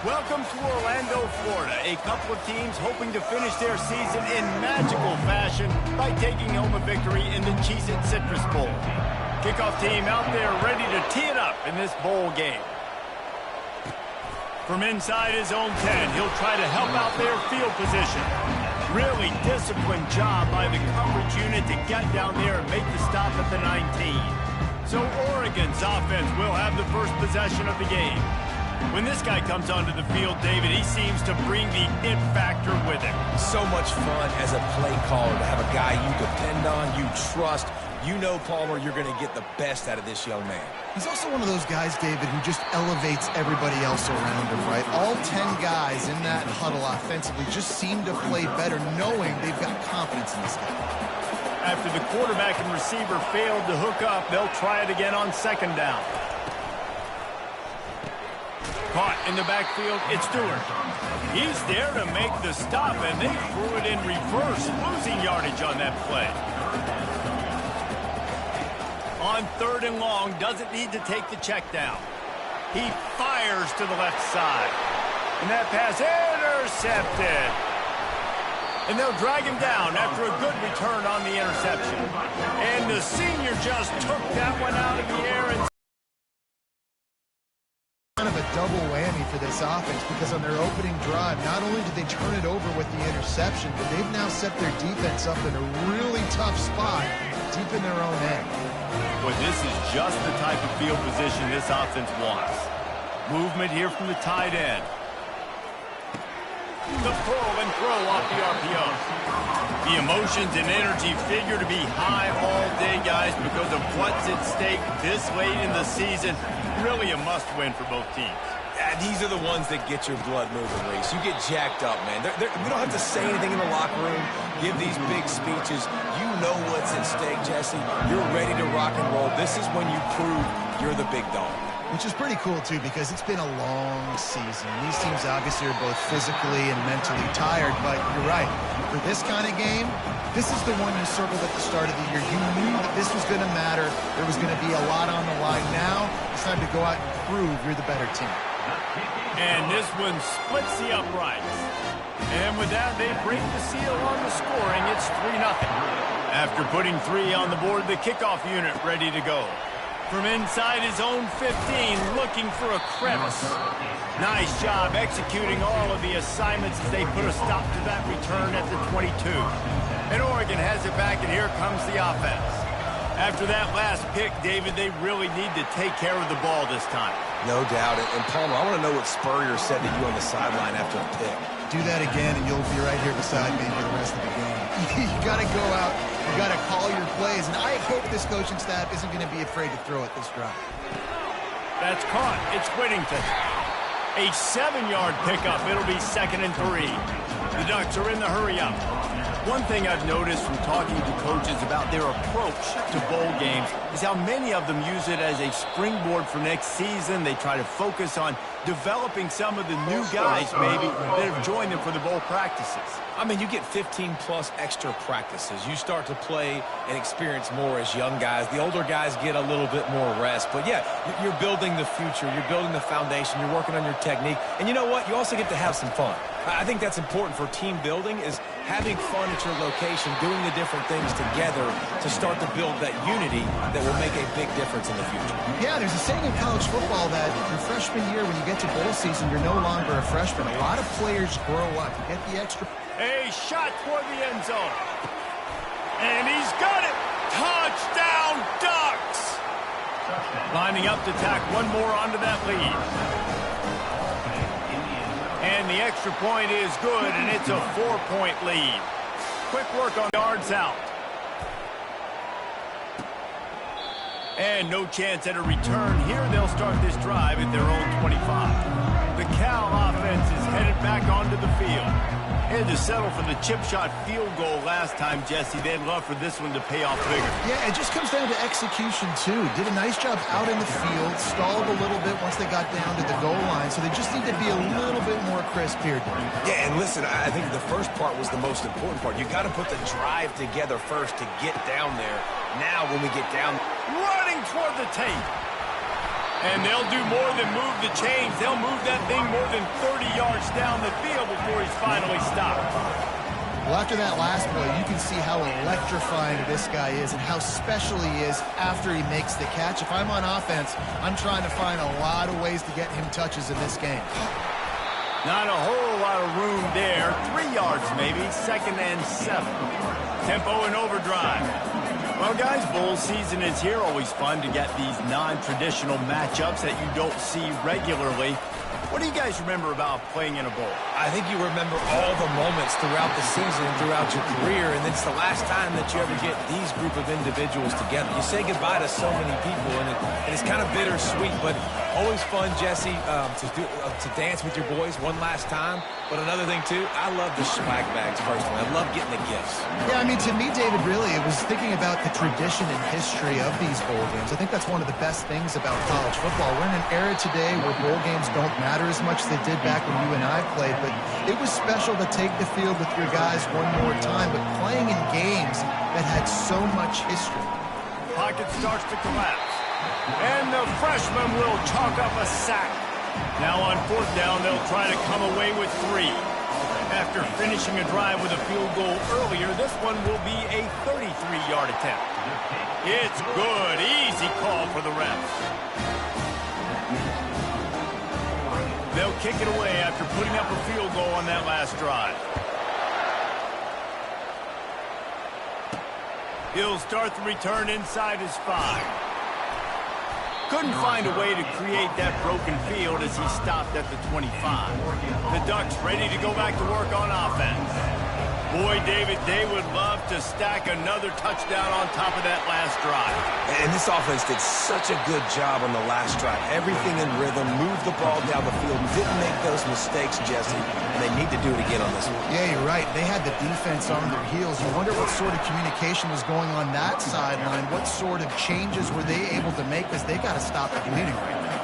Welcome to Orlando, Florida. A couple of teams hoping to finish their season in magical fashion by taking home a victory in the Cheez-It Citrus Bowl. Kickoff team out there ready to tee it up in this bowl game. From inside his own 10, he'll try to help out their field position. Really disciplined job by the coverage unit to get down there and make the stop at the 19. So Oregon's offense will have the first possession of the game. When this guy comes onto the field, David, he seems to bring the it factor with him. So much fun as a play caller to have a guy you depend on, you trust. You know, Palmer, you're going to get the best out of this young man. He's also one of those guys, David, who just elevates everybody else around him, right? All 10 guys in that huddle offensively just seem to play better knowing they've got confidence in this guy. After the quarterback and receiver failed to hook up, they'll try it again on second down. Caught in the backfield, it's Stewart. He's there to make the stop, and they threw it in reverse, losing yardage on that play. On third and long, doesn't need to take the check down. He fires to the left side. And that pass intercepted. And they'll drag him down after a good return on the interception. And the senior just took that one out of the air and kind of a double whammy for this offense, because on their opening drive, not only did they turn it over with the interception, but they've now set their defense up in a really tough spot deep in their own end. But this is just the type of field position this offense wants. Movement here from the tight end. The pull and throw off the RPO. The emotions and energy figure to be high all day, guys, because of what's at stake this late in the season. Really a must-win for both teams. Yeah, these are the ones that get your blood moving, Reese. You get jacked up, man. We don't have to say anything in the locker room, give these big speeches. You know what's at stake, Jesse. You're ready to rock and roll. This is when you prove you're the big dog. Which is pretty cool, too, because it's been a long season. These teams obviously are both physically and mentally tired, but you're right. For this kind of game, this is the one you circled at the start of the year. You knew that this was going to matter. There was going to be a lot on the line. Now, it's time to go out and prove you're the better team. And this one splits the uprights. And with that, they break the seal on the scoring. It's 3-0. After putting 3 on the board, the kickoff unit ready to go. From inside his own 15, looking for a crevice. Nice job executing all of the assignments as they put a stop to that return at the 22. And Oregon has it back, and here comes the offense. After that last pick, David, they really need to take care of the ball this time. No doubt. And Palmer, I want to know what Spurrier said to you on the sideline after the pick. Do that again, and you'll be right here beside me for the rest of the game. You got to go out. You got to call your plays, and I hope this coaching staff isn't going to be afraid to throw it this drive. That's caught. It's Whittington. A 7-yard pickup. It'll be 2nd and 3. The Ducks are in the hurry-up. One thing I've noticed from talking to coaches about their approach to bowl games is how many of them use it as a springboard for next season. They try to focus on developing some of the new guys, maybe, that have joined them for the bowl practices. I mean, you get 15-plus extra practices. You start to play and experience more as young guys. The older guys get a little bit more rest. But, yeah, you're building the future. You're building the foundation. You're working on your technique. And you know what? You also get to have some fun. I think that's important for team building, is having fun at your location, doing the different things together to start to build that unity that will make a big difference in the future. Yeah, there's a saying in college football that your freshman year, when you get to bowl season, you're no longer a freshman. A lot of players grow up. You get the extra. A shot toward the end zone. And he's got it. Touchdown, Ducks. Lining up to tack one more onto that lead. And the extra point is good, and it's a 4-point lead. Quick work on yards out. And no chance at a return here. They'll start this drive at their own 25. The Cal offense is headed back onto the field. Had to settle for the chip shot field goal last time, Jesse. They'd love for this one to pay off bigger. Yeah, it just comes down to execution, too. Did a nice job out in the field, stalled a little bit once they got down to the goal line, so they just need to be a little bit more crisp here. Yeah, and listen, I think the first part was the most important part. You got to put the drive together first to get down there. Now, when we get down... Running toward the tape. And they'll do more than move the chains. They'll move that thing more than 30 yards down the field before he's finally stopped. Well, after that last play, you can see how electrifying this guy is and how special he is after he makes the catch. If I'm on offense, I'm trying to find a lot of ways to get him touches in this game. Not a whole lot of room there. 3 yards maybe, 2nd and 7. Tempo and overdrive. Well, guys, bowl season is here. Always fun to get these non-traditional matchups that you don't see regularly. What do you guys remember about playing in a bowl? I think you remember all the moments throughout the season and throughout your career, and it's the last time that you ever get these group of individuals together. You say goodbye to so many people, and it's kind of bittersweet, but always fun, Jesse, to dance with your boys one last time. But another thing, too, I love the swag bags personally. I love getting the gifts. Yeah, I mean, to me, David, really, it was thinking about the tradition and history of these bowl games. I think that's one of the best things about college football. We're in an era today where bowl games don't matter as much as they did back when you and I played, but it was special to take the field with your guys one more time, but playing in games that had so much history. Pocket starts to collapse, and the freshman will chalk up a sack. Now on 4th down, they'll try to come away with 3. After finishing a drive with a field goal earlier, this one will be a 33-yard attempt. It's good. Easy call for the refs. They'll kick it away after putting up a field goal on that last drive. He'll start the return inside his 5. Couldn't find a way to create that broken field as he stopped at the 25. The Ducks ready to go back to work on offense. Boy, David, they would love to stack another touchdown on top of that last drive. And this offense did such a good job on the last drive. Everything in rhythm, moved the ball down the field, and didn't make those mistakes, Jesse. And they need to do it again on this one. Yeah, you're right. They had the defense on their heels. You wonder what sort of communication was going on that sideline. What sort of changes were they able to make, because they got to stop the bleeding right now.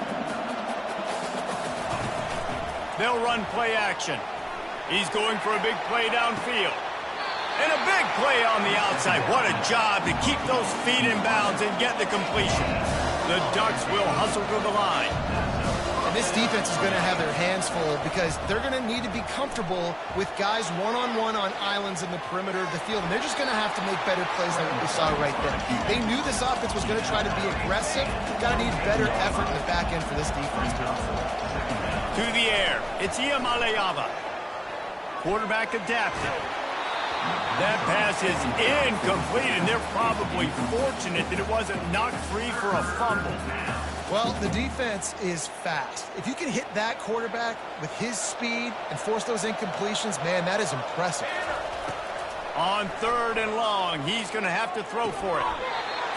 They'll run play action. He's going for a big play downfield. And a big play on the outside. What a job to keep those feet in bounds and get the completion. The Ducks will hustle to the line. And this defense is going to have their hands full because they're going to need to be comfortable with guys one-on-one on islands in the perimeter of the field. And they're just going to have to make better plays than what we saw right there. They knew this offense was going to try to be aggressive. Got to need better effort in the back end for this defense to perform. To the air. It's Iamaleava. Quarterback adapted. That pass is incomplete, and they're probably fortunate that it wasn't knocked free for a fumble. Well, the defense is fast. If you can hit that quarterback with his speed and force those incompletions, man, that is impressive. On 3rd and long, he's going to have to throw for it.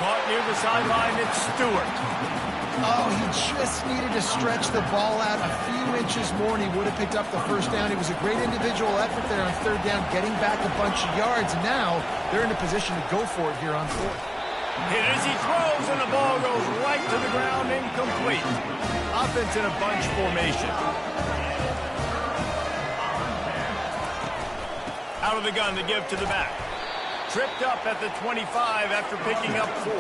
Caught near the sideline, it's Stewart. Oh, he just needed to stretch the ball out a few inches more, and he would have picked up the first down. It was a great individual effort there on 3rd down, getting back a bunch of yards. And now they're in a position to go for it here on 4th. Hit as he throws, and the ball goes right to the ground, incomplete. Offense in a bunch formation. Out of the gun to give to the back. Tripped up at the 25 after picking up 4.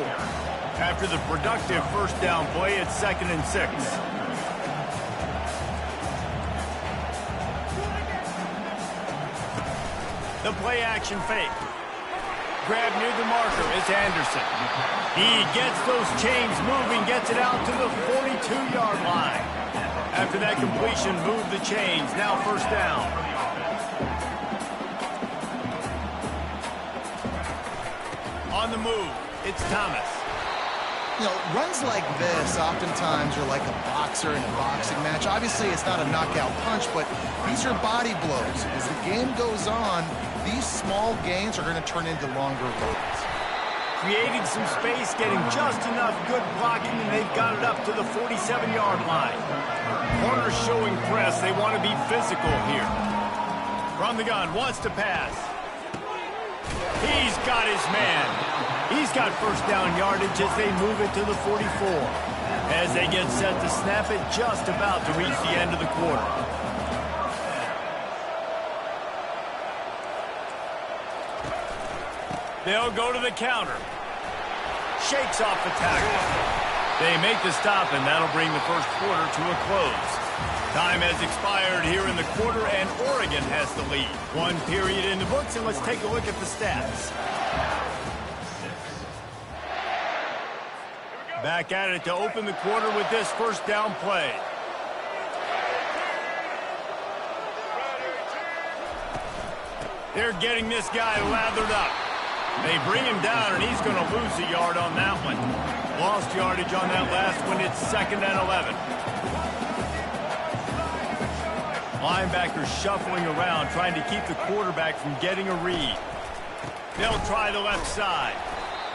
After the productive first down play, it's 2nd and 6. The play action fake. Grab near the marker is Anderson. He gets those chains moving, gets it out to the 42-yard line. After that completion, move the chains. Now 1st down. On the move, it's Thomas. You know, runs like this oftentimes are like a boxer in a boxing match. Obviously, it's not a knockout punch, but these are body blows. As the game goes on, these small gains are going to turn into longer runs. Creating some space, getting just enough good blocking, and they've got it up to the 47-yard line. Corners showing press. They want to be physical here. From the gun, wants to pass. He's got his man. He's got first down yardage as they move it to the 44. As they get set to snap it, just about to reach the end of the quarter. They'll go to the counter. Shakes off the tackle. They make the stop, and that'll bring the first quarter to a close. Time has expired here in the quarter, and Oregon has the lead. One period in the books, and let's take a look at the stats. Back at it to open the quarter with this first down play. They're getting this guy lathered up. They bring him down, and he's going to lose a yard on that one. Lost yardage on that last one. It's 2nd and 11. Linebackers shuffling around, trying to keep the quarterback from getting a read. They'll try the left side.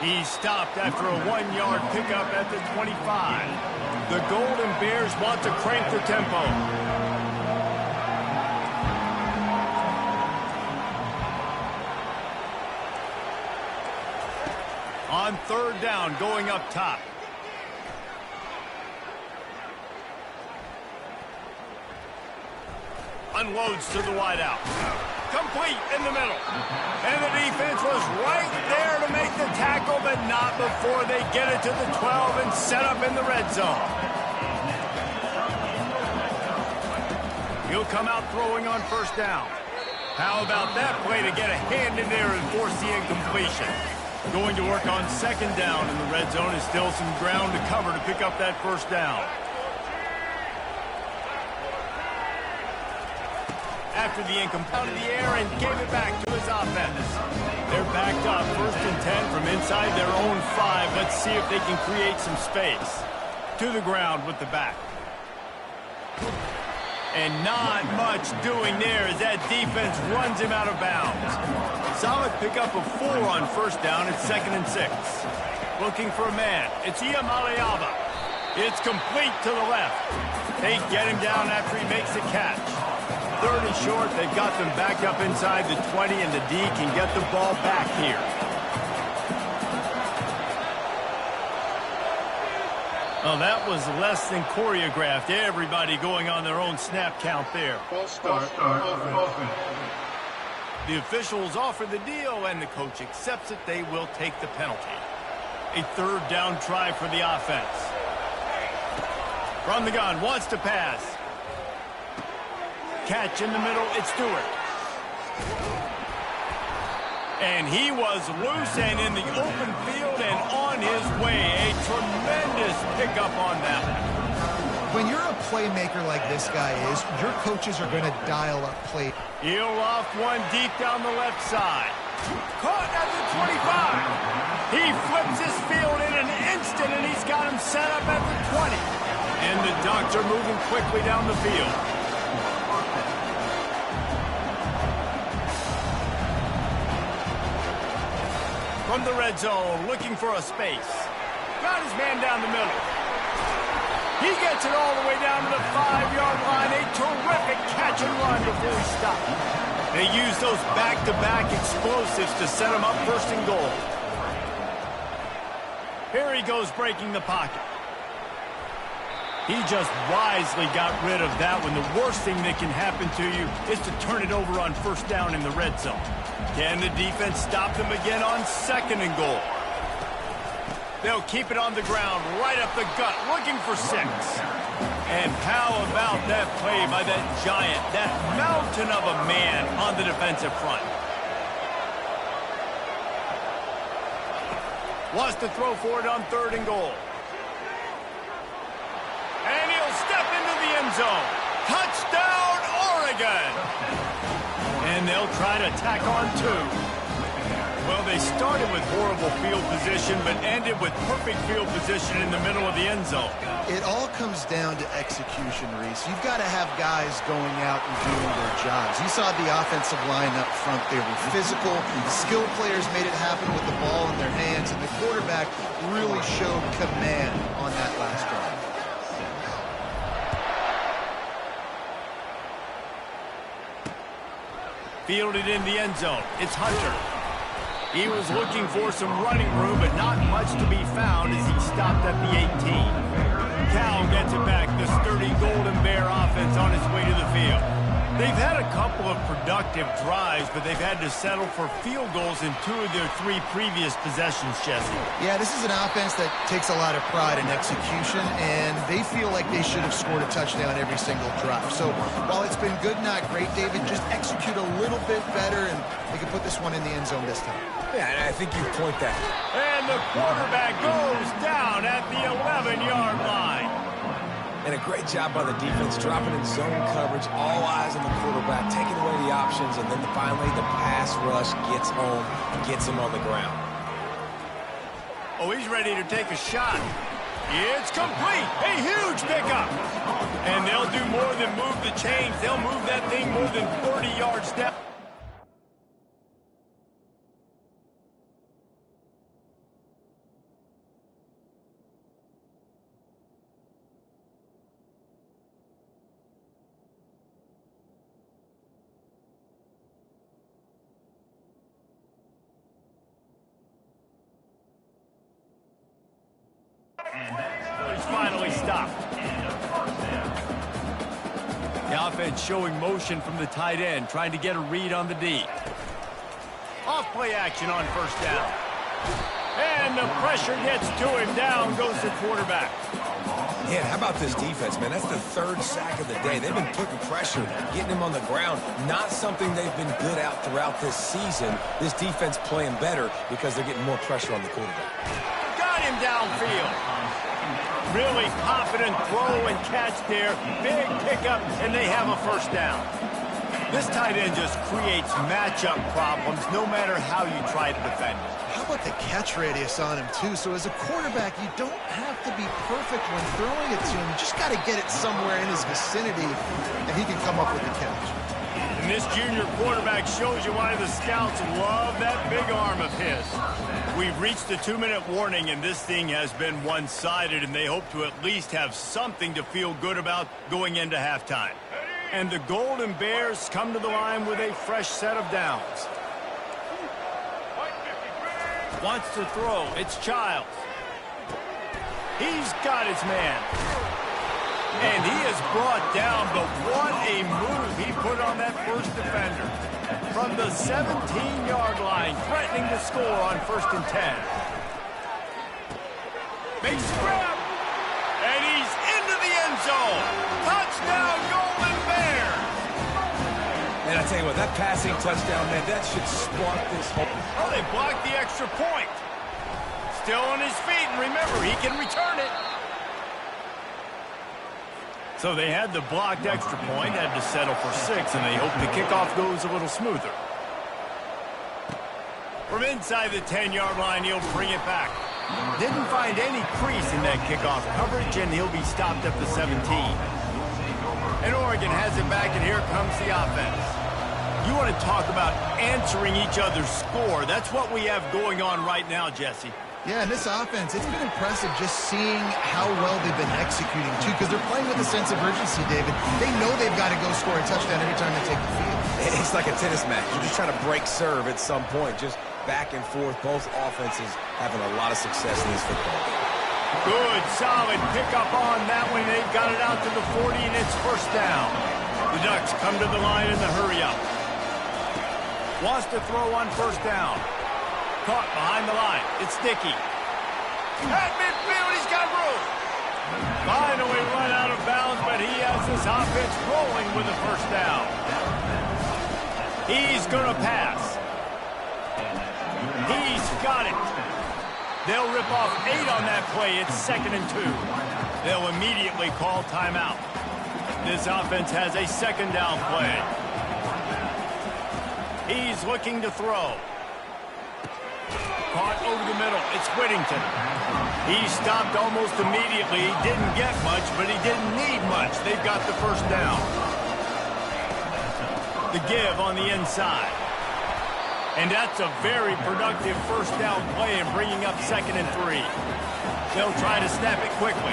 He's stopped after a 1-yard pickup at the 25. The Golden Bears want to crank the tempo. On 3rd down, going up top. Unloads to the wideout. Complete in the middle. And the defense was right there to make the tackle, but not before they get it to the 12 and set up in the red zone. He'll come out throwing on 1st down. How about that play to get a hand in there and force the incompletion? Going to work on 2nd down in the red zone is still some ground to cover to pick up that 1st down. After the incomplete, out of the air and gave it back to his offense. They're backed up 1st and 10 from inside their own 5. Let's see if they can create some space. To the ground with the back. And not much doing there as that defense runs him out of bounds. Solid pickup of 4 on 1st down. It's 2nd and 6. Looking for a man. It's Iamaleava. It's complete to the left. They get him down after he makes the catch. 3rd and short. They've got them back up inside the 20, and the D can get the ball back here. Well, that was less than choreographed. Everybody going on their own snap count there. The officials offer the deal, and the coach accepts it. They will take the penalty. A 3rd down try for the offense. From the gun, wants to pass. Catch in the middle, it's Stewart. And he was loose and in the open field and on his way. A tremendous pickup on that one. When you're a playmaker like this guy is, your coaches are going to dial up play. He'll off one deep down the left side. Caught at the 25. He flips his field in an instant, and he's got him set up at the 20. And the Doctor moving quickly down the field. From the red zone, looking for a space. Got his man down the middle. He gets it all the way down to the 5-yard line. A terrific catch and run before he stopped. They use those back-to-back explosives to set him up 1st and goal. Here he goes breaking the pocket. He just wisely got rid of that one. The worst thing that can happen to you is to turn it over on 1st down in the red zone. Can the defense stop them again on 2nd and goal? They'll keep it on the ground, right up the gut, looking for 6. And how about that play by that giant, that mountain of a man on the defensive front? Wants to throw for it on 3rd and goal. And he'll step into the end zone. Touchdown, Oregon! And they'll try to tack on 2. Well, they started with horrible field position, but ended with perfect field position in the middle of the end zone. It all comes down to execution, Reese. You've got to have guys going out and doing their jobs. You saw the offensive line up front. They were physical. Skilled players made it happen with the ball in their hands, and the quarterback really showed command on that last drive. Fielded in the end zone. It's Hunter. He was looking for some running room, but not much to be found as he stopped at the 18. Cal gets it back. The sturdy Golden Bear offense on its way to the field. They've had a couple of productive drives, but they've had to settle for field goals in 2 of their 3 previous possessions, Jesse. Yeah, this is an offense that takes a lot of pride in execution, and they feel like they should have scored a touchdown every single drive. So while it's been good, not great, David, just execute a little bit better, and they can put this one in the end zone this time. Yeah, and I think you point that. And the quarterback goes down at the 11-yard line. And a great job by the defense, dropping in zone coverage, all eyes on the quarterback, taking away the options, and then finally the pass rush gets home, gets him on the ground. Oh, he's ready to take a shot. It's complete. A huge pickup. And they'll do more than move the chains. They'll move that thing more than 40 yards down. He's finally stopped. The offense showing motion from the tight end, trying to get a read on the D. Off-play action on first down. And the pressure gets to him. Down goes the quarterback. Yeah, how about this defense, man? That's the 3rd sack of the day. They've been putting pressure, getting him on the ground. Not something they've been good at throughout this season. This defense playing better because they're getting more pressure on the quarterback. Got him downfield. Really confident throw and catch there. Big pickup, and they have a first down. This tight end just creates matchup problems no matter how you try to defend him. How about the catch radius on him, too? So as a quarterback, you don't have to be perfect when throwing it to him. You just got to get it somewhere in his vicinity, and he can come up with the catch. And this junior quarterback shows you why the scouts love that big arm of his. We've reached the 2-minute warning, and this thing has been one-sided, and they hope to at least have something to feel good about going into halftime. And the Golden Bears come to the line with a fresh set of downs. Wants to throw. It's Childs. He's got his man. And he is brought down, but what a move he put on that first defender. From the 17-yard line, threatening to score on 1st and 10. Makes grab. And he's into the end zone. Touchdown, Golden Bears. And I tell you what, that passing touchdown, man, that should spark this whole... Oh, they blocked the extra point. Still on his feet, and remember, he can return it. So they had the blocked extra point, had to settle for 6, and they hope the kickoff goes a little smoother. From inside the 10-yard line, he'll bring it back. Didn't find any crease in that kickoff coverage, and he'll be stopped at the 17. And Oregon has it back, and here comes the offense. You want to talk about answering each other's score. That's what we have going on right now, Jesse. Yeah, and this offense, it's been impressive just seeing how well they've been executing, too, because they're playing with a sense of urgency, David. They know they've got to go score a touchdown every time they take the field. It's like a tennis match. You're just trying to break serve at some point, just back and forth. Both offenses having a lot of success in this football game. Good, solid pickup on that one. They've got it out to the 40, and it's first down. The Ducks come to the line in the hurry-up. Wants to throw on first down. Caught behind the line. It's Dickey. At midfield, he's got room. Finally run out of bounds, but he has this offense rolling with a first down. He's going to pass. He's got it. They'll rip off 8 on that play. It's 2nd and 2. They'll immediately call timeout. This offense has a 2nd down play. He's looking to throw. Caught over the middle. It's Whittington. He stopped almost immediately. He didn't get much, but he didn't need much. They've got the first down. The give on the inside. And that's a very productive first down play and bringing up 2nd and 3. They'll try to snap it quickly.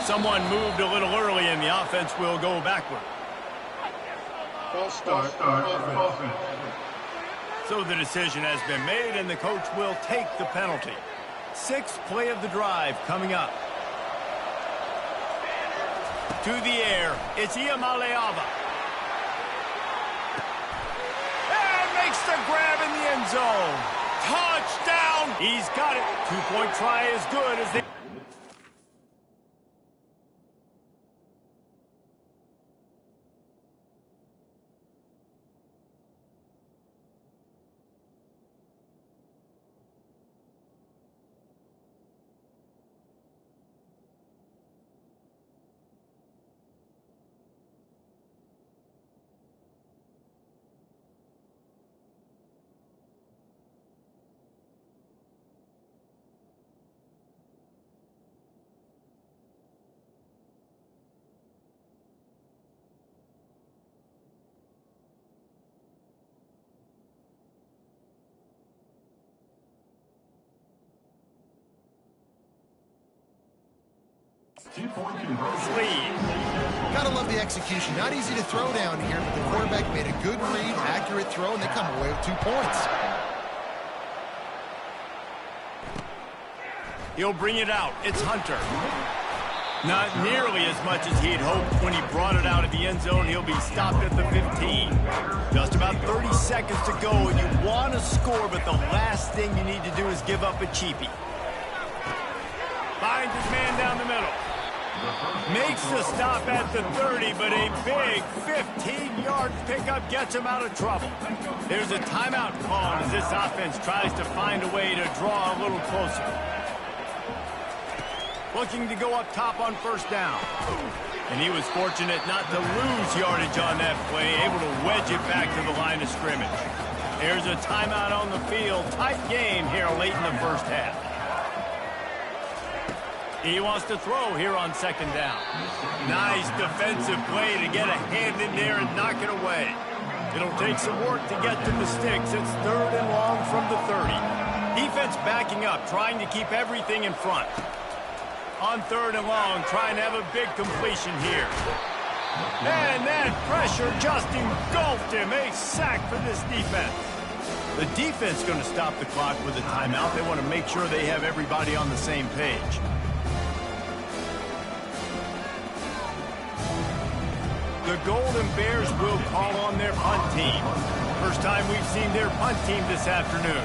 Someone moved a little early, and the offense will go backward. False start. Offense. So the decision has been made, and the coach will take the penalty. Sixth play of the drive coming up. To the air, it's Iamaleava. And makes the grab in the end zone. Touchdown! He's got it. Two-point try is good as they... Gotta love the execution. Not easy to throw down here, but the quarterback made a good read, accurate throw, and they come away with 2 points. He'll bring it out. It's Hunter. Not nearly as much as he'd hoped when he brought it out of the end zone. He'll be stopped at the 15. Just about 30 seconds to go, and you want to score, but the last thing you need to do is give up a cheapie. Finds his man down the middle. Makes the stop at the 30, but a big 15-yard pickup gets him out of trouble. There's a timeout called as this offense tries to find a way to draw a little closer. Looking to go up top on first down. And he was fortunate not to lose yardage on that play, able to wedge it back to the line of scrimmage. There's a timeout on the field. Tight game here late in the first half. He wants to throw here on second down. Nice defensive play to get a hand in there and knock it away. It'll take some work to get to the sticks. It's 3rd and long from the 30. Defense backing up, trying to keep everything in front. On 3rd and long, trying to have a big completion here. And that pressure just engulfed him. A sack for this defense. The defense going to stop the clock with a timeout. They want to make sure they have everybody on the same page. The Golden Bears will call on their punt team. First time we've seen their punt team this afternoon.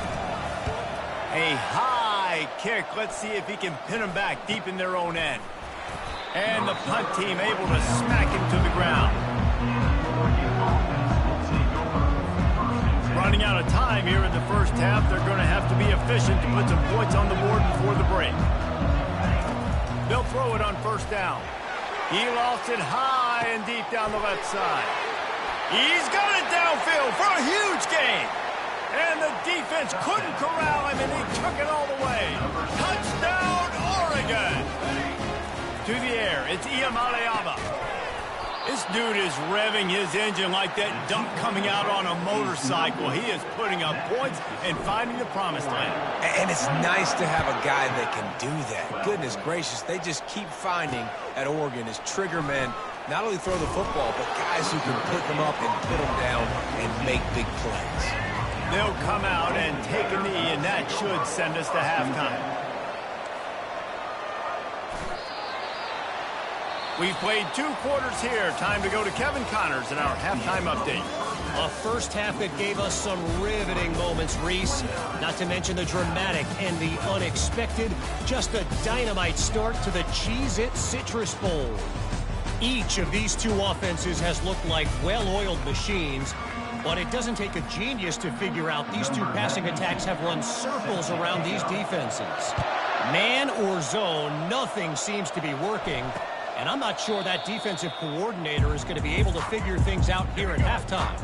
A high kick. Let's see if he can pin them back deep in their own end. And the punt team able to smack him to the ground. Running out of time here in the first half. They're going to have to be efficient to put some points on the board before the break. They'll throw it on first down. He lost it high and deep down the left side. He's got it downfield for a huge gain. And the defense couldn't corral him, and he took it all the way. Touchdown, Oregon! To the air, it's Iamaleava. This dude is revving his engine like that duck coming out on a motorcycle. He is putting up points and finding the promised land. And it's nice to have a guy that can do that. Goodness gracious, they just keep finding at Oregon is trigger men. Not only throw the football, but guys who can pick them up and put them down and make big plays. They'll come out and take a knee, and that should send us to halftime. We've played 2 quarters here. Time to go to Kevin Connors in our halftime update. A first half that gave us some riveting moments, Reese. Not to mention the dramatic and the unexpected. Just a dynamite start to the Cheez-It Citrus Bowl. Each of these 2 offenses has looked like well-oiled machines, but it doesn't take a genius to figure out these 2 passing attacks have run circles around these defenses. Man or zone, nothing seems to be working. And I'm not sure that defensive coordinator is going to be able to figure things out here at halftime.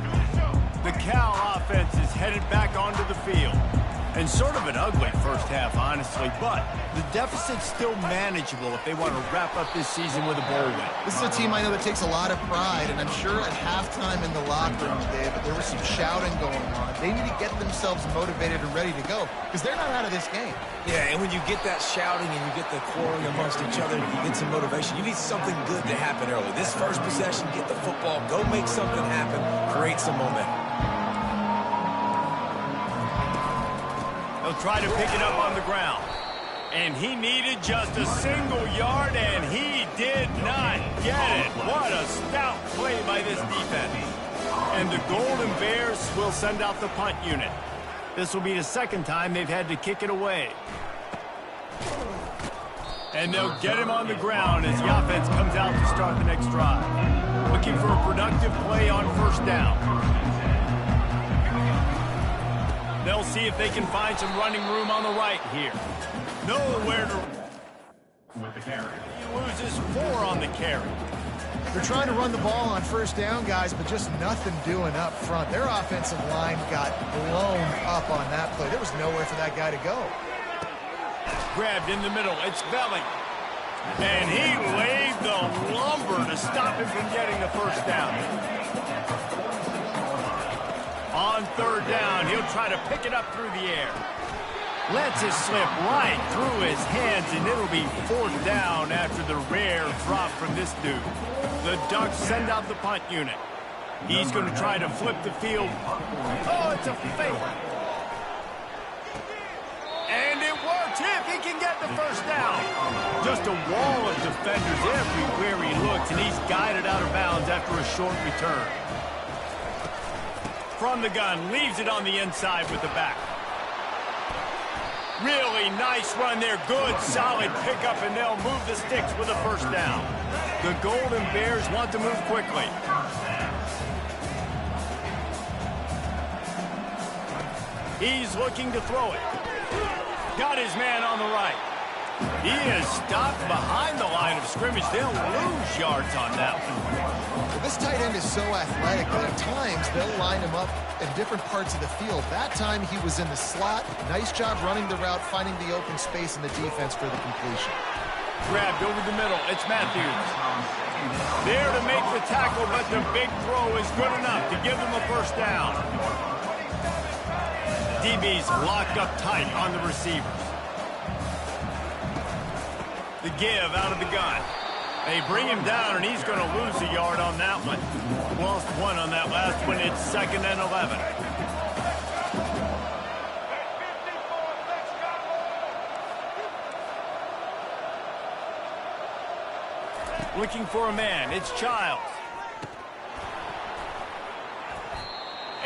The Cal offense is headed back onto the field. And sort of an ugly first half, honestly, but the deficit's still manageable if they want to wrap up this season with a bowl win. This is a team I know that takes a lot of pride, and I'm sure at halftime in the locker room today, but there was some shouting going on. They need to get themselves motivated and ready to go, because they're not out of this game. Yeah, and when you get that shouting and you get the quarreling amongst each other and you get some motivation, you need something good to happen early. This first possession, get the football, go make something happen, create some momentum. He'll try to pick it up on the ground. And he needed just a single yard, and he did not get it. What a stout play by this defense. And the Golden Bears will send out the punt unit. This will be the second time they've had to kick it away. And they'll get him on the ground as the offense comes out to start the next drive. Looking for a productive play on first down. They'll see if they can find some running room on the right here. Nowhere to... With the carry. He loses 4 on the carry. They're trying to run the ball on first down, guys, but just nothing doing up front. Their offensive line got blown up on that play. There was nowhere for that guy to go. Grabbed in the middle. It's Belling. And he laid the lumber to stop him from getting the first down. On third down, he'll try to pick it up through the air. Lets it slip right through his hands, and it'll be fourth down after the rare drop from this dude. The Ducks send out the punt unit. He's going to try to flip the field. Oh, it's a fake. And it works if he can get the first down. Just a wall of defenders everywhere he looks, and he's guided out of bounds after a short return. From the gun, leaves it on the inside with the back. Really nice run there. Good, solid pickup, and they'll move the sticks with a first down. The Golden Bears want to move quickly. He's looking to throw it. Got his man on the right. He is stopped behind the line of scrimmage. They'll lose yards on that one. Well, this tight end is so athletic that at times they'll line him up in different parts of the field. That time he was in the slot. Nice job running the route, finding the open space in the defense for the completion. Grabbed over the middle. It's Matthews. There to make the tackle, but the big throw is good enough to give them a first down. DB's locked up tight on the receivers. The give out of the gun. They bring him down, and he's going to lose a yard on that one. Lost 1 on that last one. It's 2nd and 11. Looking for a man. It's Childs.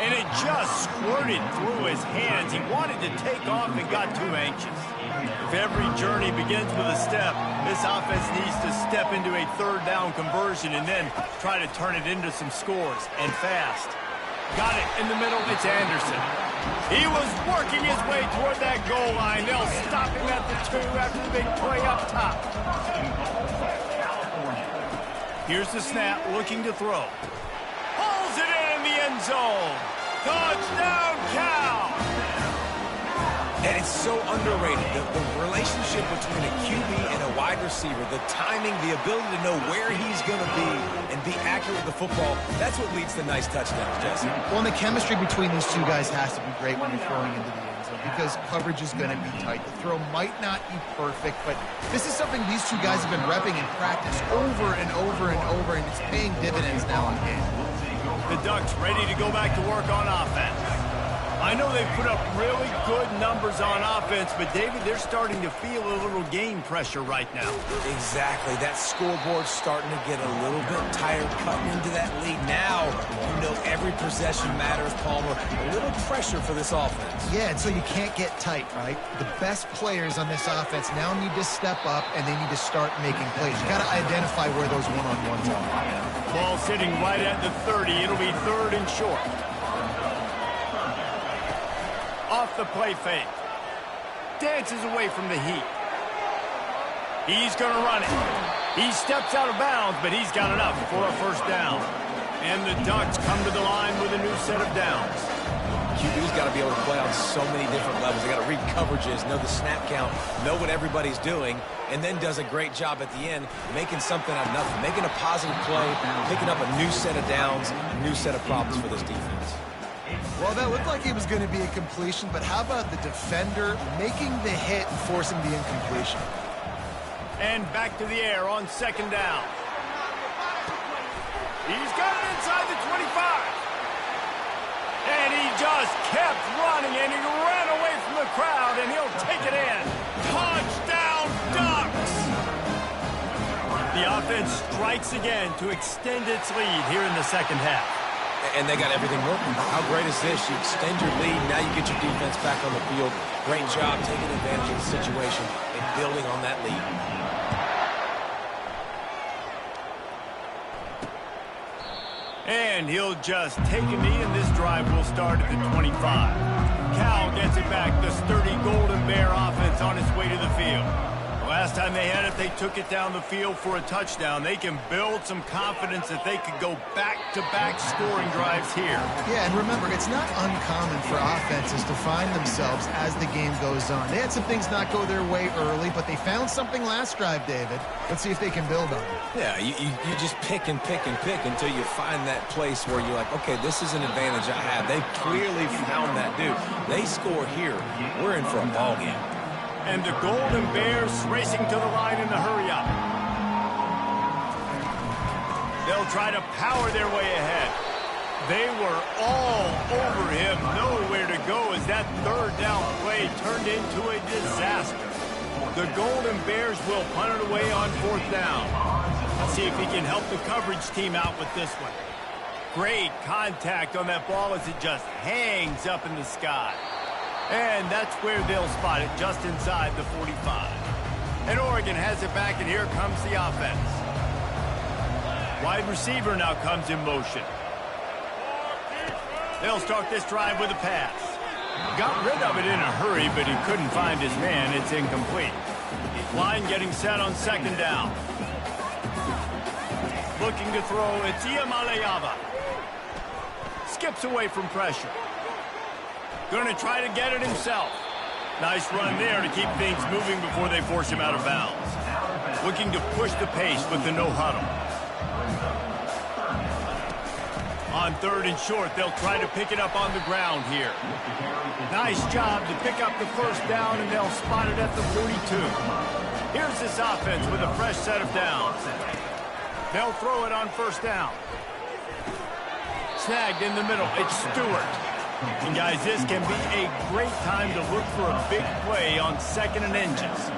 And it just squirted through his hands. He wanted to take off and got too anxious. If every journey begins with a step, this offense needs to step into a third down conversion and then try to turn it into some scores, and fast. Got it in the middle. It's Anderson. He was working his way toward that goal line. They'll stop him at the 2 after the big play up top. Here's the snap, looking to throw. Pulls it in the end zone. Touchdown, Cal! And it's so underrated, the relationship between a QB and a wide receiver, the timing, the ability to know where he's going to be and be accurate with the football, that's what leads to nice touchdowns, Jesse. Well, and the chemistry between these two guys has to be great when you're throwing into the end zone because coverage is going to be tight. The throw might not be perfect, but this is something these two guys have been repping in practice over and over and over, and it's paying dividends now in game. The Ducks ready to go back to work on offense. I know they've put up really good numbers on offense, but, David, they're starting to feel a little game pressure right now. Exactly. That scoreboard's starting to get a little bit tired cutting into that lead. Now, you know every possession matters, Palmer. A little pressure for this offense. Yeah, and so you can't get tight, right? The best players on this offense now need to step up, and they need to start making plays. You got to identify where those one-on-ones are. Ball sitting right at the 30. It'll be 3rd and short. Off the play fake. Dances away from the heat. He's going to run it. He steps out of bounds, but he's got enough for a first down. And the Ducks come to the line with a new set of downs. QB's got to be able to play on so many different levels. They got to read coverages, know the snap count, know what everybody's doing, and then does a great job at the end making something out of nothing, making a positive play, picking up a new set of downs, a new set of problems for this defense. Well, that looked like it was going to be a completion, but how about the defender making the hit and forcing the incompletion? And back to the air on 2nd down. He's got it inside the 25. And he just kept running, and he ran away from the crowd, offense strikes again to extend its lead here in the second half. And they got everything working. How great is this? You extend your lead, now you get your defense back on the field. Great job taking advantage of the situation and building on that lead. And he'll just take a knee, and this drive will start at the 25. Cal gets it back. The sturdy Golden Bear offense on its way to the field. Last time they had it, they took it down the field for a touchdown. They can build some confidence that they could go back-to-back scoring drives here. Yeah, and remember, it's not uncommon for offenses to find themselves as the game goes on. They had some things not go their way early, but they found something last drive, David. Let's see if they can build on it. Yeah, you just pick and pick and pick until you find that place where you're like, okay, this is an advantage I have. They've clearly found that dude. They score here, we're in for a ball game. And the Golden Bears racing to the line in the hurry-up. They'll try to power their way ahead. They were all over him, nowhere to go as that third down play turned into a disaster. The Golden Bears will punt it away on fourth down. Let's see if he can help the coverage team out with this one. Great contact on that ball as it just hangs up in the sky. And that's where they'll spot it, just inside the 45. And Oregon has it back, and here comes the offense. Wide receiver now comes in motion. They'll start this drive with a pass. Got rid of it in a hurry, but he couldn't find his man. It's incomplete. Line getting set on second down. Looking to throw, it's Iamaleava. Skips away from pressure. Going to try to get it himself. Nice run there to keep things moving before they force him out of bounds. Looking to push the pace with the no huddle. On third and short, they'll try to pick it up on the ground here. Nice job to pick up the first down, and they'll spot it at the 42. Here's this offense with a fresh set of downs. They'll throw it on first down. Snagged in the middle. It's Stewart. And guys, this can be a great time to look for a big play on second and inches.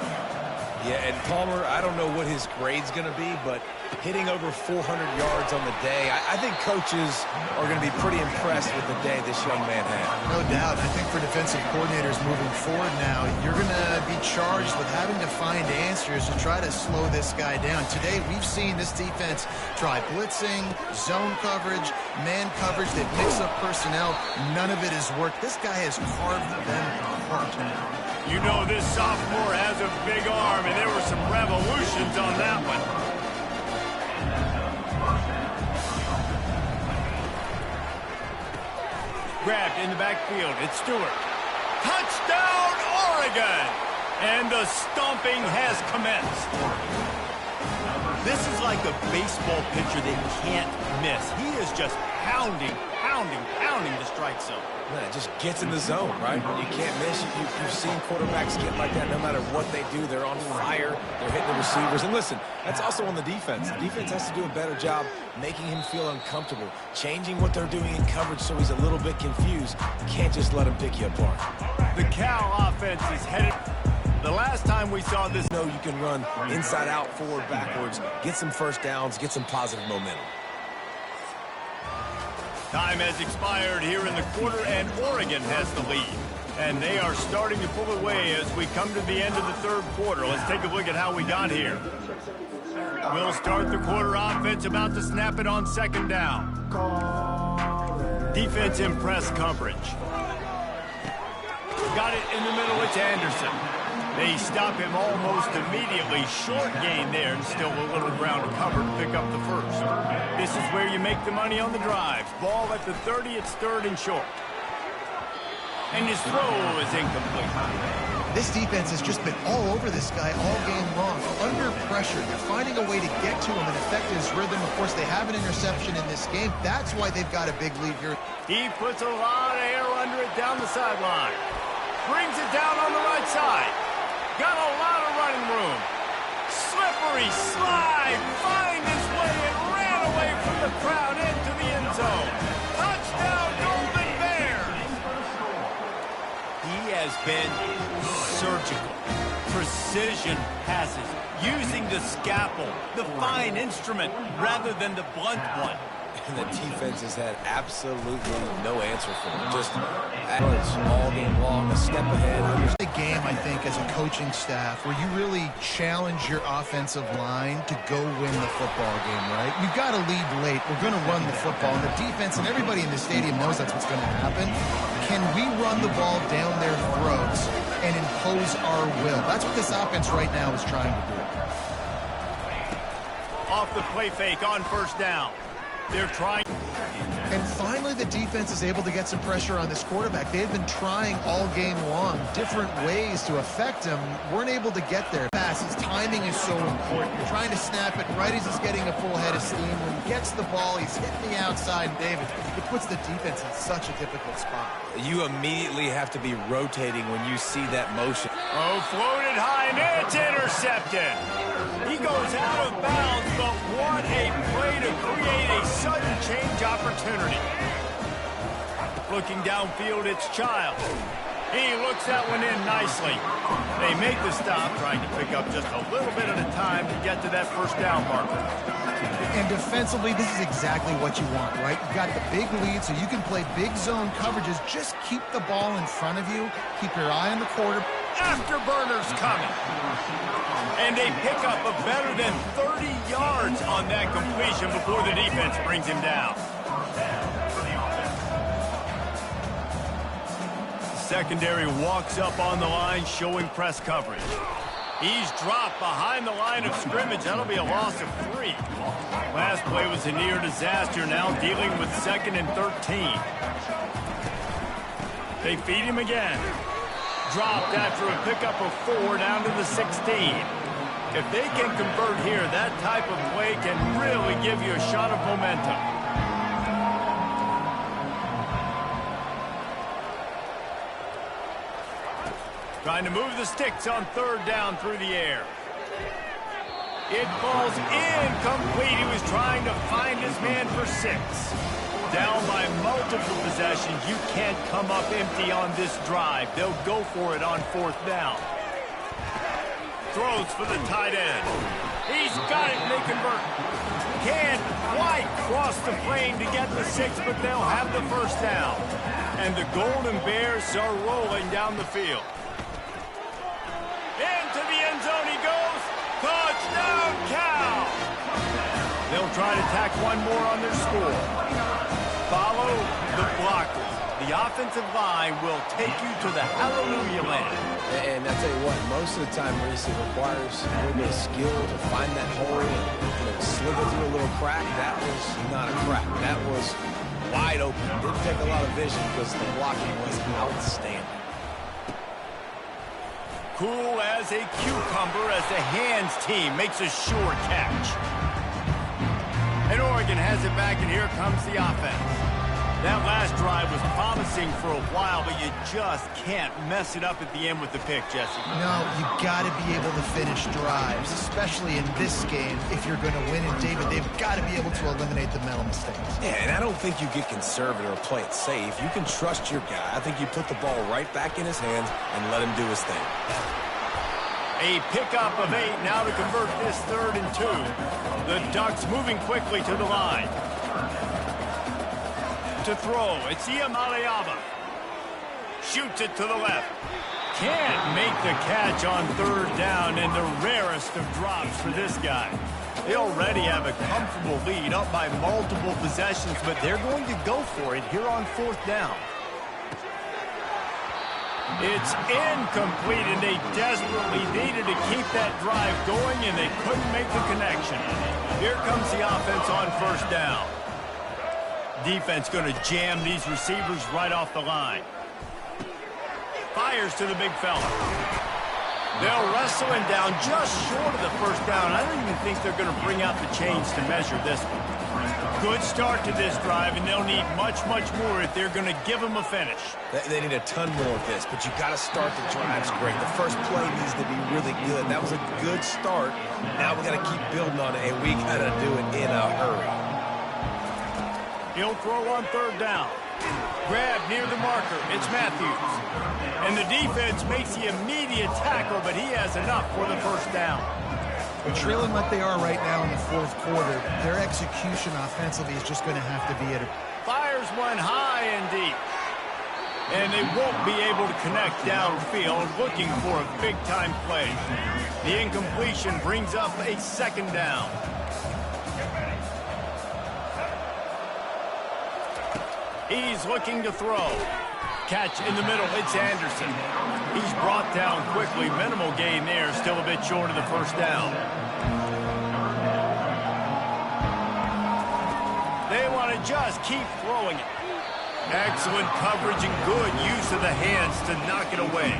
Yeah, and Palmer, I don't know what his grade's going to be, but hitting over 400 yards on the day, I think coaches are going to be pretty impressed with the day this young man had. No doubt. I think for defensive coordinators moving forward now, you're going to be charged with having to find answers to try to slow this guy down. Today, we've seen this defense try blitzing, zone coverage, man coverage. They've mixed up personnel. None of it has worked. This guy has carved them apart. You know this sophomore has a big arm, and there were some revolutions on that one. Grabbed in the backfield. It's Stewart. Touchdown, Oregon! And the stomping has commenced. This is like a baseball pitcher that can't miss. He is just pounding the strike zone. Man, it just gets in the zone, right? You can't miss. You've seen quarterbacks get like that no matter what they do. They're on fire. They're hitting the receivers. And listen, that's also on the defense. The defense has to do a better job making him feel uncomfortable, changing what they're doing in coverage so he's a little bit confused. You can't just let him pick you apart. The Cal offense is headed. The last time we saw this, You can run inside out, forward, backwards, get some first downs, get some positive momentum. time has expired here in the quarter, and Oregon has the lead. And they are starting to pull away as we come to the end of the third quarter. Let's take a look at how we got here. We'll start the quarter offense, about to snap it on second down. Defense in press coverage. Got it in the middle, it's Anderson. They stop him almost immediately. Short gain there, and still a little ground covered to pick up the first. This is where you make the money on the drives. Ball at the 30, it's third and short. And his throw is incomplete. This defense has just been all over this guy all game long. Under pressure, they're finding a way to get to him and affect his rhythm. Of course, they have an interception in this game. That's why they've got a big lead here. He puts a lot of air under it down the sideline. Brings it down on the right side. Got a lot of running room. Slippery slide. Find his way and ran away from the crowd into the end zone. Touchdown, Golden Bears. He has been surgical. Precision passes, using the scalpel, the fine instrument, rather than the blunt one. And the defense has had absolutely no answer for him. Just all game long, a step ahead. The game, I think, as a coaching staff, where you really challenge your offensive line to go win the football game, right? You've got to lead late. We're going to run the football. And the defense and everybody in the stadium knows that's what's going to happen. Can we run the ball down their throats and impose our will? That's what this offense right now is trying to do. Off the play fake on first down. They're trying. And finally, the defense is able to get some pressure on this quarterback. They've been trying all game long different ways to affect him. Weren't able to get there. Passes, timing is so important. You're trying to snap it right as he's getting a full head of steam. When he gets the ball, he's hitting the outside. David, it puts the defense in such a difficult spot. You immediately have to be rotating when you see that motion. Oh, floated high, and it's intercepted. He goes out of bounds, but what a play to create a sudden change opportunity. Looking downfield, it's Childs. He looks that one in nicely. They make the stop, trying to pick up just a little bit at a time to get to that first down marker. And defensively, this is exactly what you want, right? You've got the big lead, so you can play big zone coverages. Just keep the ball in front of you. Keep your eye on the quarter. Afterburners coming. And a pickup of better than 30 yards on that completion before the defense brings him down. Secondary walks up on the line, showing press coverage. He's dropped behind the line of scrimmage. That'll be a loss of 3. Last play was a near disaster, now dealing with 2nd and 13. They feed him again. Dropped after a pickup of 4 down to the 16. If they can convert here, that type of play can really give you a shot of momentum. Trying to move the sticks on 3rd down through the air. It falls incomplete. He was trying to find his man for 6. Down by multiple possessions. You can't come up empty on this drive. They'll go for it on 4th down. Throws for the tight end. He's got it, and they convert. Can't quite cross the plane to get the 6, but they'll have the first down. And the Golden Bears are rolling down the field. Into the end zone he goes. Touchdown, Cal! They'll try to tack one more on their score. Follow the blockers. The offensive line will take you to the hallelujah land. And I tell you what, most of the time, Reese, it requires a little bit of skill to find that hole and slither through a little crack. That was not a crack. That was wide open. Didn't take a lot of vision because the blocking was outstanding. Cool as a cucumber as the hands team makes a sure catch. And Oregon has it back, and here comes the offense. That last drive was promising for a while, but you just can't mess it up at the end with the pick, Jesse. No, you got to be able to finish drives, especially in this game if you're going to win. And, David, they've got to be able to eliminate the mental mistakes. Yeah, and I don't think you get conservative or play it safe. You can trust your guy. I think you put the ball right back in his hands and let him do his thing. A pickup of 8 now to convert this 3rd and 2. The Ducks moving quickly to the line. To throw, it's Iamaleava. Shoots it to the left. Can't make the catch on 3rd down, and the rarest of drops for this guy. They already have a comfortable lead up by multiple possessions, but they're going to go for it here on 4th down. It's incomplete, and they desperately needed to keep that drive going, and they couldn't make the connection. Here comes the offense on 1st down. Defense going to jam these receivers right off the line. Fires to the big fella. They'll wrestle him down just short of the 1st down. I don't even think they're going to bring out the chains to measure this one. Good start to this drive, and they'll need much, much more if they're going to give them a finish. They need a ton more of this, but you got to start the drives great. The first play needs to be really good. That was a good start. Now we got to keep building on it, and we got to do it in a hurry. He'll throw on 3rd down. Grab near the marker. It's Matthews. And the defense makes the immediate tackle, but he has enough for the first down. Trailing what they are right now in the fourth quarter, their execution offensively is just going to have to be at a... Fires one high and deep. And they won't be able to connect downfield, looking for a big-time play. The incompletion brings up a second down. He's looking to throw. Catch in the middle, it's Anderson. He's brought down quickly. Minimal gain there, still a bit short of the first down. They want to just keep throwing it. Excellent coverage and good use of the hands to knock it away.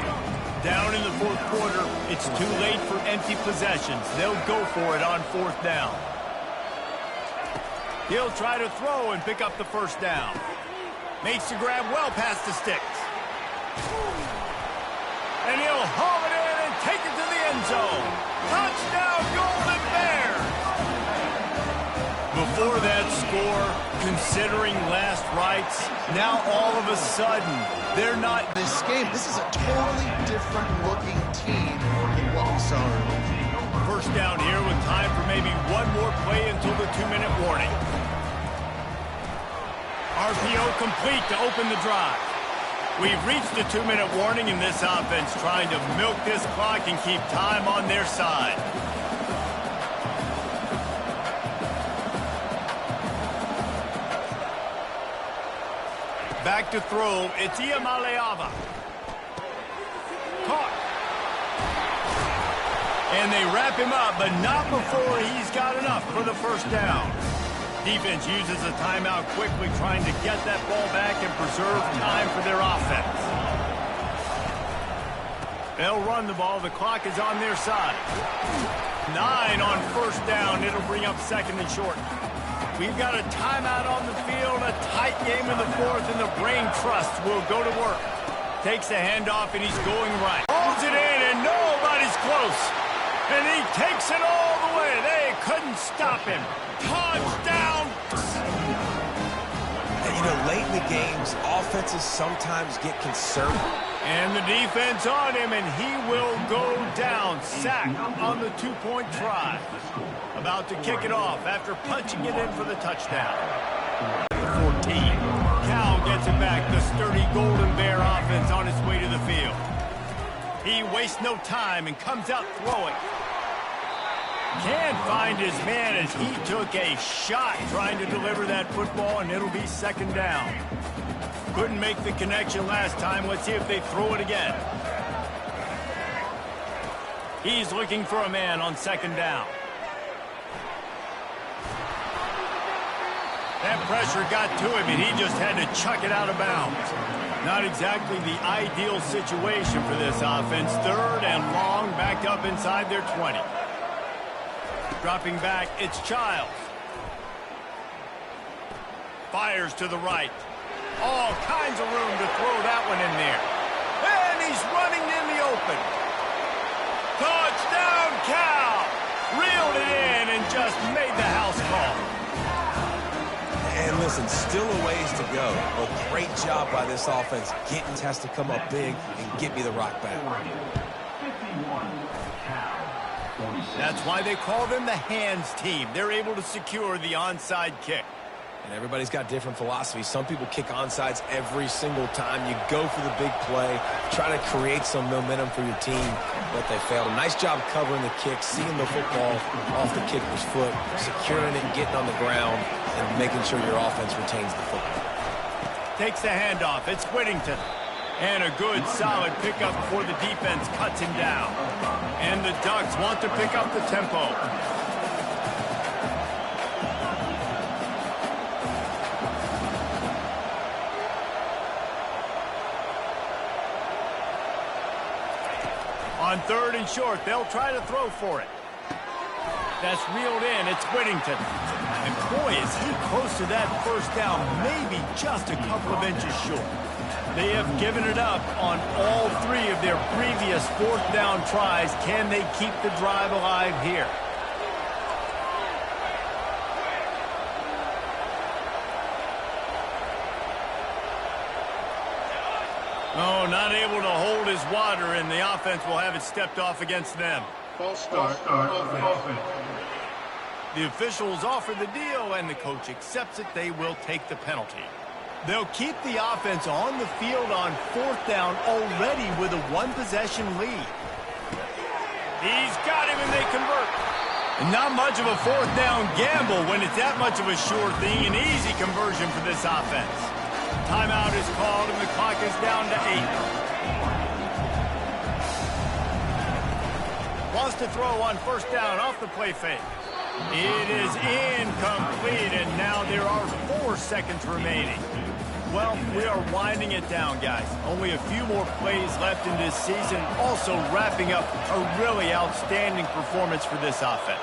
Down in the fourth quarter, it's too late for empty possessions. They'll go for it on fourth down. He'll try to throw and pick up the first down. Makes the grab well past the sticks. And he'll haul it in and take it to the end zone. Touchdown, Golden Bears! Before that score, considering last rites, now all of a sudden, they're not... This game, this is a totally different looking team than what we saw earlier. First down here with time for maybe one more play until the 2-minute warning. RPO complete to open the drive. We've reached the 2-minute warning in this offense, trying to milk this clock and keep time on their side. Back to throw, it's Iamaleava. Caught. And they wrap him up, but not before he's got enough for the first down. Defense uses a timeout quickly, trying to get that ball back and preserve time for their offense. They'll run the ball. The clock is on their side. 9 on first down. It'll bring up second and short. We've got a timeout on the field, a tight game in the fourth, and the brain trust will go to work. Takes the handoff, and he's going right. Holds it in, and nobody's close. And he takes it all the way. They couldn't stop him. Touchdown! And, you know, late in the games, offenses sometimes get conservative. And the defense on him, and he will go down. Sack on the 2-point try. About to kick it off after punching it in for the touchdown. 14. Cal gets it back. The sturdy Golden Bear offense on its way to the field. He wastes no time and comes out throwing. Can't find his man as he took a shot trying to deliver that football, and it'll be second down. Couldn't make the connection last time. Let's see if they throw it again. He's looking for a man on second down. That pressure got to him, and he just had to chuck it out of bounds. Not exactly the ideal situation for this offense. Third and long, backed up inside their 20. Dropping back, it's Childs. Fires to the right. All kinds of room to throw that one in there. And he's running in the open. Touchdown, Cal! Reeled it in and just made the house call. And listen, still a ways to go. A great job by this offense. Gittins has to come up big and get me the rock back. That's why they call them the hands team. They're able to secure the onside kick. And everybody's got different philosophies. Some people kick onside every single time. You go for the big play, try to create some momentum for your team, but they failed. A nice job covering the kick, seeing the football off the kicker's foot, securing it, getting on the ground, and making sure your offense retains the football. Takes the handoff. It's Whittington. And a good, solid pickup before the defense cuts him down. And the Ducks want to pick up the tempo. On third and short, they'll try to throw for it. That's reeled in. It's Whittington. And boy, is he close to that first down, maybe just a couple of inches short. They have given it up on all three of their previous fourth down tries. Can they keep the drive alive here? Oh, not able to hold cold as water, and the offense will have it stepped off against them. False start offense. The officials offer the deal, and the coach accepts it. They will take the penalty. They'll keep the offense on the field on 4th down already with a one-possession lead. He's got him, and they convert. And not much of a 4th down gamble when it's that much of a sure thing. An easy conversion for this offense. Timeout is called, and the clock is down to 8. Wants to throw on 1st down off the play fake. It is incomplete, and now there are 4 seconds remaining. Well, we are winding it down, guys. Only a few more plays left in this season, also wrapping up a really outstanding performance for this offense.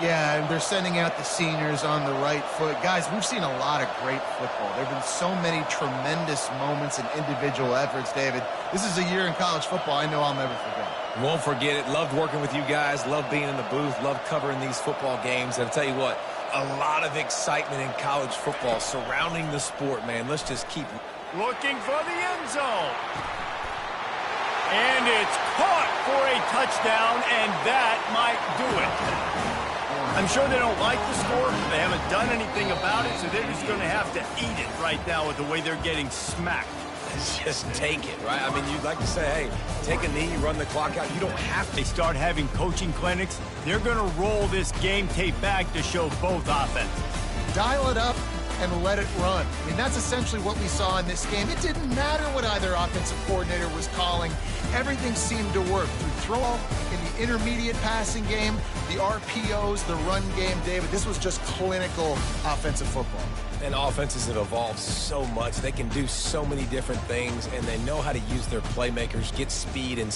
Yeah, and they're sending out the seniors on the right foot. Guys, we've seen a lot of great football. There have been so many tremendous moments and individual efforts, David. This is a year in college football I know I'll never forget. Won't forget it. Loved working with you guys. Loved being in the booth. Loved covering these football games. And I'll tell you what, a lot of excitement in college football surrounding the sport, man. Let's just keep looking for the end zone. And it's caught for a touchdown, and that might do it. I'm sure they don't like the score. They haven't done anything about it, so they're just going to have to eat it right now with the way they're getting smacked. Just take it, right? I mean, you'd like to say, hey, take a knee, run the clock out. You don't have to. They start having coaching clinics. They're going to roll this game tape back to show both offenses. Dial it up and let it run. I mean, that's essentially what we saw in this game. It didn't matter what either offensive coordinator was calling. Everything seemed to work. Through throw in the intermediate passing game, the RPOs, the run game, David, this was just clinical offensive football. And offenses have evolved so much. They can do so many different things, and they know how to use their playmakers, get speed and